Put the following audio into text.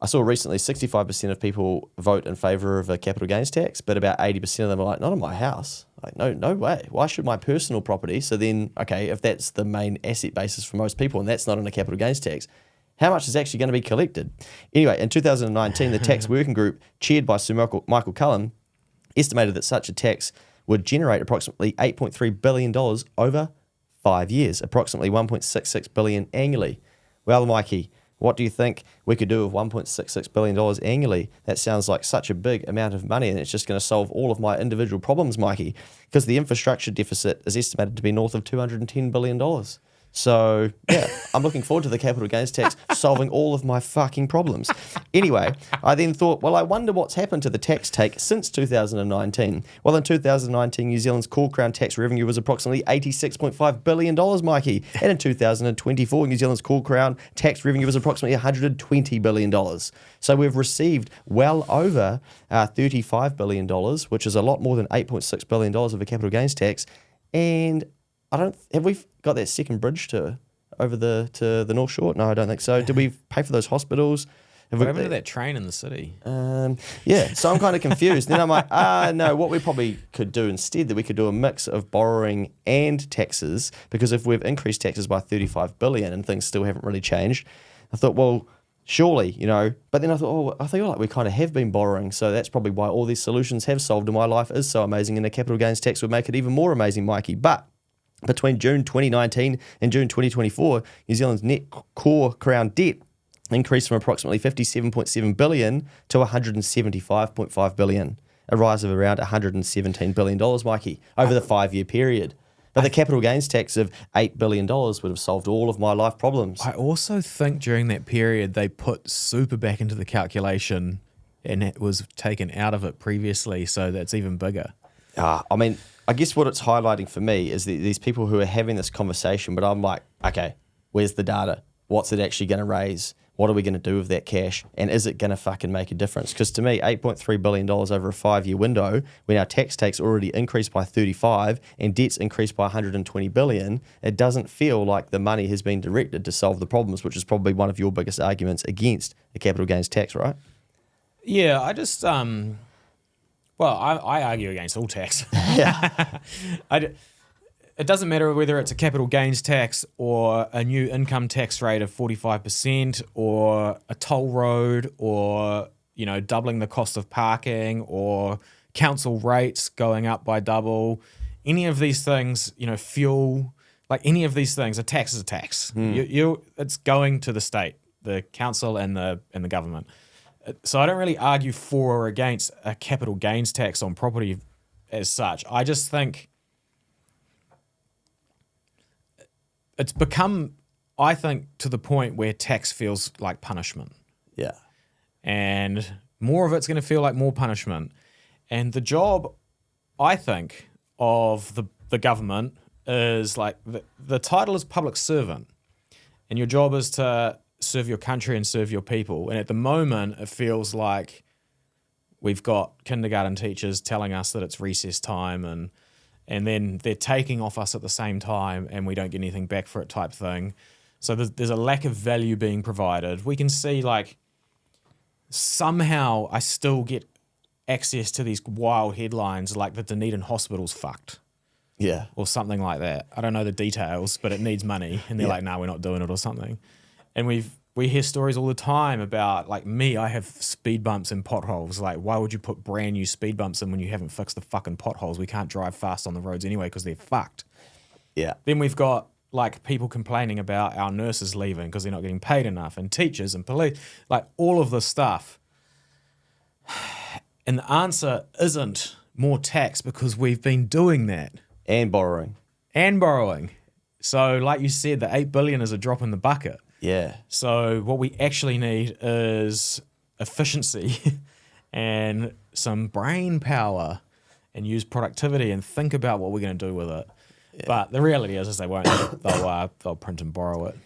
I saw recently 65% of people vote in favour of a capital gains tax, but about 80% of them are like, not on my house. Like, no way. Why should my personal property? So then, okay, if that's the main asset basis for most people and that's not in a capital gains tax, how much is actually going to be collected? Anyway, in 2019, the tax working group, chaired by Sir Michael Cullen, estimated that such a tax would generate approximately $8.3 billion over 5 years, approximately $1.66 billion annually. Well, Mikey, what do you think we could do with $1.66 billion annually? That sounds like such a big amount of money, and it's just going to solve all of my individual problems, Mikey, because the infrastructure deficit is estimated to be north of $210 billion. So, yeah, I'm looking forward to the capital gains tax solving all of my fucking problems. Anyway, I then thought, well, I wonder what's happened to the tax take since 2019. Well, in 2019, New Zealand's core crown tax revenue was approximately $86.5 billion, Mikey. And in 2024, New Zealand's core crown tax revenue was approximately $120 billion. So we've received well over $35 billion, which is a lot more than $8.6 billion of a capital gains tax. And have we got that second bridge to the North Shore? No, I don't think so. Did we pay for those hospitals? What happened to that train in the city? Yeah, so I'm kind of confused. Then I'm like, no, what we probably could do instead, that we could do a mix of borrowing and taxes, because if we've increased taxes by $35 billion and things still haven't really changed, I thought, well, surely, but then I thought, I feel like we kind of have been borrowing, so that's probably why all these solutions have solved and my life is so amazing, and a capital gains tax would make it even more amazing, Mikey. But between June 2019 and June 2024, New Zealand's net core crown debt increased from approximately $57.7 billion to $175.5 billion, a rise of around $117 billion, Mikey, over the 5-year period. But the capital gains tax of $8 billion would have solved all of my life problems. I also think during that period they put super back into the calculation and it was taken out of it previously, so that's even bigger. I guess what it's highlighting for me is these people who are having this conversation, but I'm like, okay, where's the data? What's it actually going to raise? What are we going to do with that cash? And is it going to fucking make a difference? Because to me, $8.3 billion over a 5-year window, when our tax takes already increased by 35 and debts increased by 120 billion, it doesn't feel like the money has been directed to solve the problems, which is probably one of your biggest arguments against a capital gains tax, right? Yeah, I just... I argue against all tax. Yeah. It doesn't matter whether it's a capital gains tax or a new income tax rate of 45% or a toll road or, doubling the cost of parking or council rates going up by double. Any of these things, fuel, like any of these things, a tax is a tax. It's going to the state, the council and the government. So I don't really argue for or against a capital gains tax on property as such. I just think it's become, to the point where tax feels like punishment. Yeah. And more of it's going to feel like more punishment. And the job, I think, of the government is like, the title is public servant. And your job is to serve your country and serve your people. And at the moment, it feels like we've got kindergarten teachers telling us that it's recess time and then they're taking off us at the same time and we don't get anything back for it type thing. So there's a lack of value being provided. We can see like somehow I still get access to these wild headlines like the Dunedin hospital's fucked. Yeah. Or something like that. I don't know the details, but it needs money. And they're like, no, we're not doing it or something. And we hear stories all the time about, like me, I have speed bumps and potholes. Like, why would you put brand new speed bumps in when you haven't fixed the fucking potholes? We can't drive fast on the roads anyway because they're fucked. Yeah. Then we've got, like, people complaining about our nurses leaving because they're not getting paid enough, and teachers and police, like, all of this stuff. And the answer isn't more tax because we've been doing that. And borrowing. So, like you said, the $8 billion is a drop in the bucket. Yeah. So what we actually need is efficiency and some brain power and use productivity and think about what we're going to do with it. Yeah. But the reality is they won't. They'll print and borrow it.